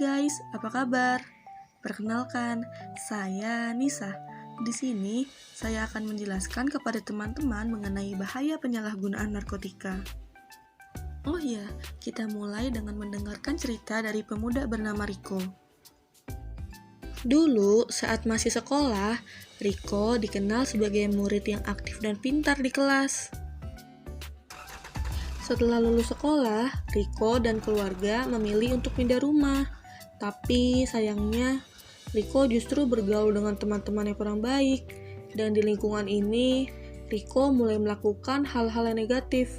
guys, apa kabar? Perkenalkan, saya Nisa. Di sini, saya akan menjelaskan kepada teman-teman mengenai bahaya penyalahgunaan narkotika. Oh iya, kita mulai dengan mendengarkan cerita dari pemuda bernama Riko. Dulu, saat masih sekolah, Riko dikenal sebagai murid yang aktif dan pintar di kelas. Setelah lulus sekolah, Riko dan keluarga memilih untuk pindah rumah. Tapi sayangnya, Riko justru bergaul dengan teman-teman yang kurang baik. Dan di lingkungan ini, Riko mulai melakukan hal-hal yang negatif,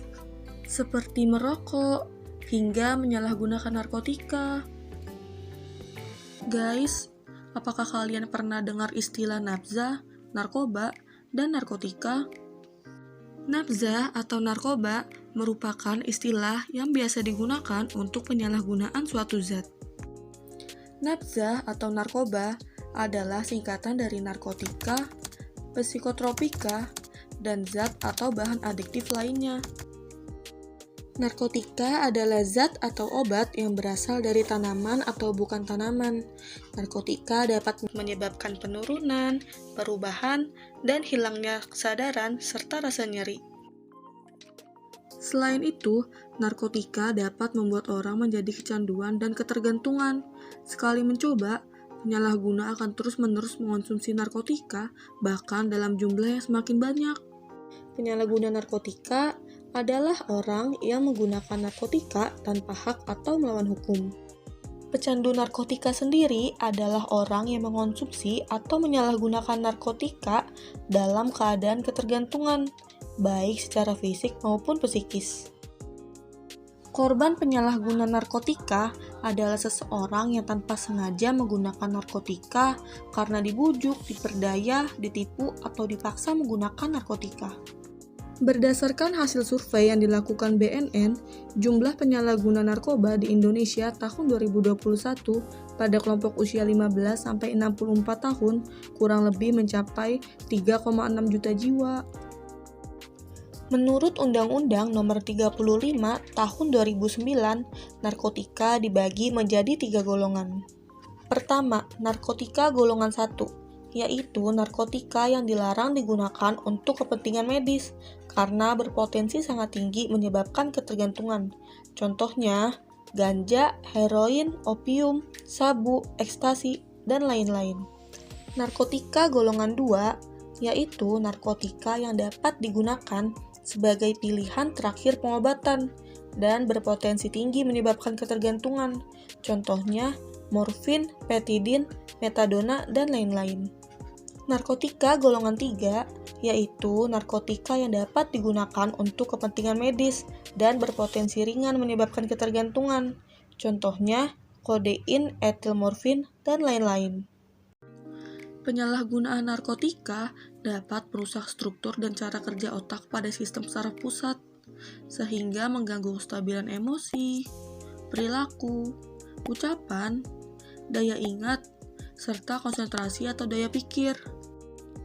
seperti merokok, hingga menyalahgunakan narkotika. Guys, apakah kalian pernah dengar istilah nafza, narkoba, dan narkotika? Nafza atau narkoba merupakan istilah yang biasa digunakan untuk penyalahgunaan suatu zat. Nafza atau narkoba adalah singkatan dari narkotika, psikotropika, dan zat atau bahan adiktif lainnya. Narkotika adalah zat atau obat yang berasal dari tanaman atau bukan tanaman. Narkotika dapat menyebabkan penurunan, perubahan, dan hilangnya kesadaran serta rasa nyeri. Selain itu, narkotika dapat membuat orang menjadi kecanduan dan ketergantungan. Sekali mencoba, penyalahguna akan terus-menerus mengonsumsi narkotika, bahkan dalam jumlah yang semakin banyak. Penyalahguna narkotika adalah orang yang menggunakan narkotika tanpa hak atau melawan hukum. Pecandu narkotika sendiri adalah orang yang mengonsumsi atau menyalahgunakan narkotika dalam keadaan ketergantungan, baik secara fisik maupun psikis. Korban penyalahguna narkotika adalah seseorang yang tanpa sengaja menggunakan narkotika karena dibujuk, diperdaya, ditipu, atau dipaksa menggunakan narkotika. Berdasarkan hasil survei yang dilakukan BNN, jumlah penyalahguna narkoba di Indonesia tahun 2021 pada kelompok usia 15-64 tahun kurang lebih mencapai 3,6 juta jiwa. Menurut Undang-Undang Nomor 35 Tahun 2009, narkotika dibagi menjadi 3 golongan. Pertama, narkotika golongan 1, yaitu narkotika yang dilarang digunakan untuk kepentingan medis karena berpotensi sangat tinggi menyebabkan ketergantungan. Contohnya, ganja, heroin, opium, sabu, ekstasi, dan lain-lain. Narkotika golongan 2, yaitu narkotika yang dapat digunakan sebagai pilihan terakhir pengobatan dan berpotensi tinggi menyebabkan ketergantungan. Contohnya, morfin, petidin, metadona, dan lain-lain. Narkotika golongan 3, yaitu narkotika yang dapat digunakan untuk kepentingan medis dan berpotensi ringan menyebabkan ketergantungan. Contohnya, kodein, etilmorfin, dan lain-lain. Penyalahgunaan narkotika dapat merusak struktur dan cara kerja otak pada sistem saraf pusat, sehingga mengganggu kestabilan emosi, perilaku, ucapan, daya ingat, serta konsentrasi atau daya pikir.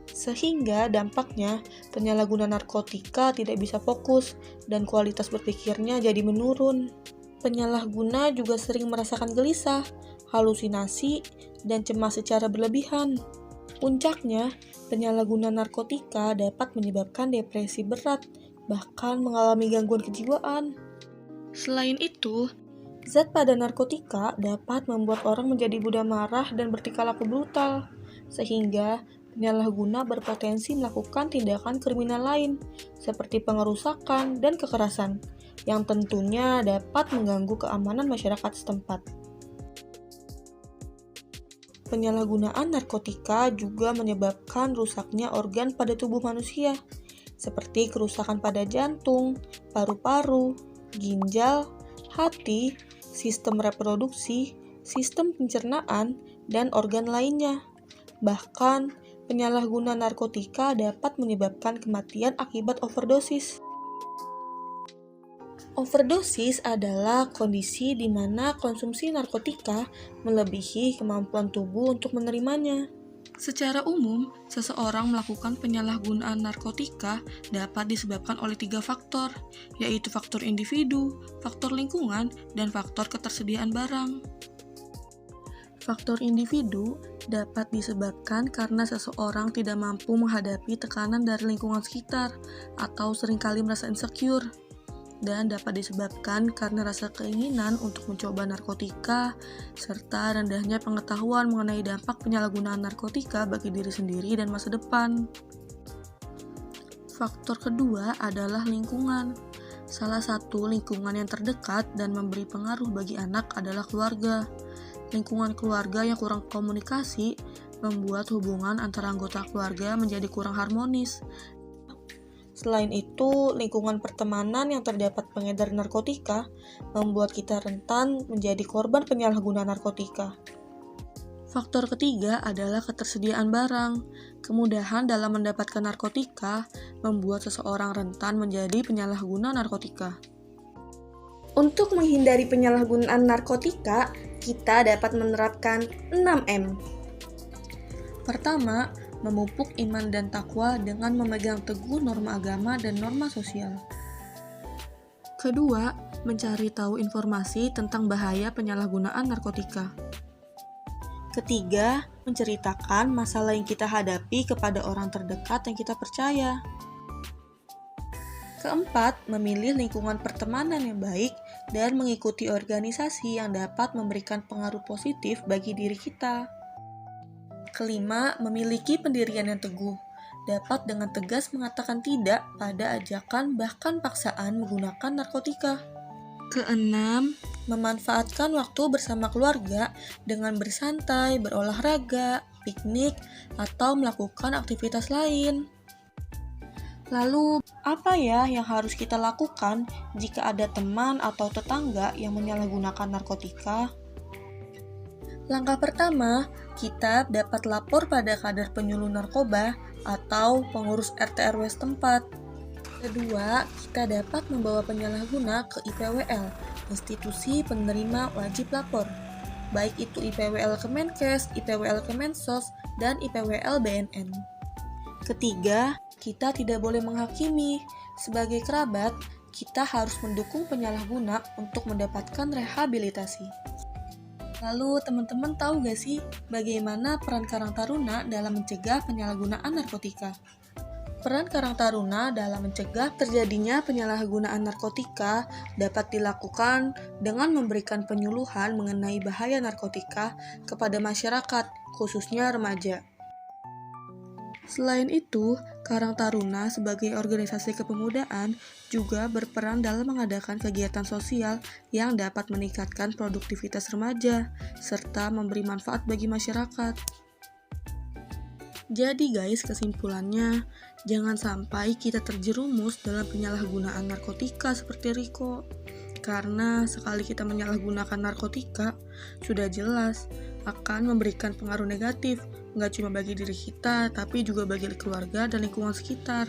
Sehingga dampaknya, penyalahguna narkotika tidak bisa fokus dan kualitas berpikirnya jadi menurun. Penyalahguna juga sering merasakan gelisah, halusinasi, dan cemas secara berlebihan. Puncaknya, penyalahguna narkotika dapat menyebabkan depresi berat, bahkan mengalami gangguan kejiwaan. Selain itu, zat pada narkotika dapat membuat orang menjadi mudah marah dan bertingkah laku brutal, sehingga penyalahguna berpotensi melakukan tindakan kriminal lain, seperti pengerusakan dan kekerasan, yang tentunya dapat mengganggu keamanan masyarakat setempat. Penyalahgunaan narkotika juga menyebabkan rusaknya organ pada tubuh manusia, seperti kerusakan pada jantung, paru-paru, ginjal, hati, sistem reproduksi, sistem pencernaan, dan organ lainnya. Bahkan, penyalahguna narkotika dapat menyebabkan kematian akibat overdosis. Overdosis adalah kondisi di mana konsumsi narkotika melebihi kemampuan tubuh untuk menerimanya. Secara umum, seseorang melakukan penyalahgunaan narkotika dapat disebabkan oleh 3 faktor, yaitu faktor individu, faktor lingkungan, dan faktor ketersediaan barang. Faktor individu dapat disebabkan karena seseorang tidak mampu menghadapi tekanan dari lingkungan sekitar atau seringkali merasa insecure. Dan dapat disebabkan karena rasa keinginan untuk mencoba narkotika, serta rendahnya pengetahuan mengenai dampak penyalahgunaan narkotika bagi diri sendiri dan masa depan. Faktor kedua adalah lingkungan. Salah satu lingkungan yang terdekat dan memberi pengaruh bagi anak adalah keluarga. Lingkungan keluarga yang kurang komunikasi membuat hubungan antara anggota keluarga menjadi kurang harmonis. Selain itu, lingkungan pertemanan yang terdapat pengedar narkotika membuat kita rentan menjadi korban penyalahgunaan narkotika. Faktor ketiga adalah ketersediaan barang. Kemudahan dalam mendapatkan narkotika membuat seseorang rentan menjadi penyalahguna narkotika. Untuk menghindari penyalahgunaan narkotika, kita dapat menerapkan 6M. Pertama, memupuk iman dan takwa dengan memegang teguh norma agama dan norma sosial. Kedua, mencari tahu informasi tentang bahaya penyalahgunaan narkotika. Ketiga, menceritakan masalah yang kita hadapi kepada orang terdekat yang kita percaya. Keempat, memilih lingkungan pertemanan yang baik dan mengikuti organisasi yang dapat memberikan pengaruh positif bagi diri kita. Kelima, memiliki pendirian yang teguh, dapat dengan tegas mengatakan tidak pada ajakan bahkan paksaan menggunakan narkotika. Keenam, memanfaatkan waktu bersama keluarga dengan bersantai, berolahraga, piknik, atau melakukan aktivitas lain. Lalu, apa ya yang harus kita lakukan jika ada teman atau tetangga yang menyalahgunakan narkotika? Langkah pertama, kita dapat lapor pada kadar penyuluh narkoba atau pengurus RT/RW setempat. Kedua, kita dapat membawa penyalahguna ke IPWL, Institusi Penerima Wajib Lapor, baik itu IPWL Kemenkes, IPWL Kemensos, dan IPWL BNN. Ketiga, kita tidak boleh menghakimi. Sebagai kerabat, kita harus mendukung penyalahguna untuk mendapatkan rehabilitasi. Lalu teman-teman tahu gak sih bagaimana peran Karang Taruna dalam mencegah penyalahgunaan narkotika? Peran Karang Taruna dalam mencegah terjadinya penyalahgunaan narkotika dapat dilakukan dengan memberikan penyuluhan mengenai bahaya narkotika kepada masyarakat, khususnya remaja. Selain itu, Karang Taruna sebagai organisasi kepemudaan juga berperan dalam mengadakan kegiatan sosial yang dapat meningkatkan produktivitas remaja, serta memberi manfaat bagi masyarakat. Jadi guys, kesimpulannya, jangan sampai kita terjerumus dalam penyalahgunaan narkotika seperti Riko. Karena sekali kita menyalahgunakan narkotika, sudah jelas akan memberikan pengaruh negatif, nggak cuma bagi diri kita, tapi juga bagi keluarga dan lingkungan sekitar.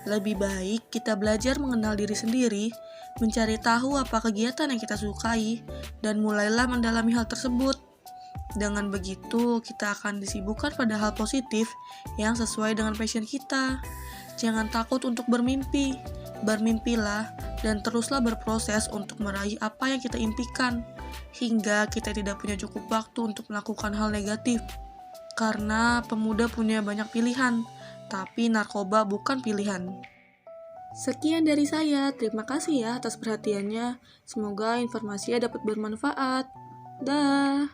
Lebih baik kita belajar mengenal diri sendiri, mencari tahu apa kegiatan yang kita sukai, dan mulailah mendalami hal tersebut. Dengan begitu, kita akan disibukkan pada hal positif yang sesuai dengan passion kita. Jangan takut untuk bermimpi, bermimpilah, dan teruslah berproses untuk meraih apa yang kita impikan, hingga kita tidak punya cukup waktu untuk melakukan hal negatif. Karena pemuda punya banyak pilihan, tapi narkoba bukan pilihan. Sekian dari saya, terima kasih ya atas perhatiannya. Semoga informasinya dapat bermanfaat. Dah.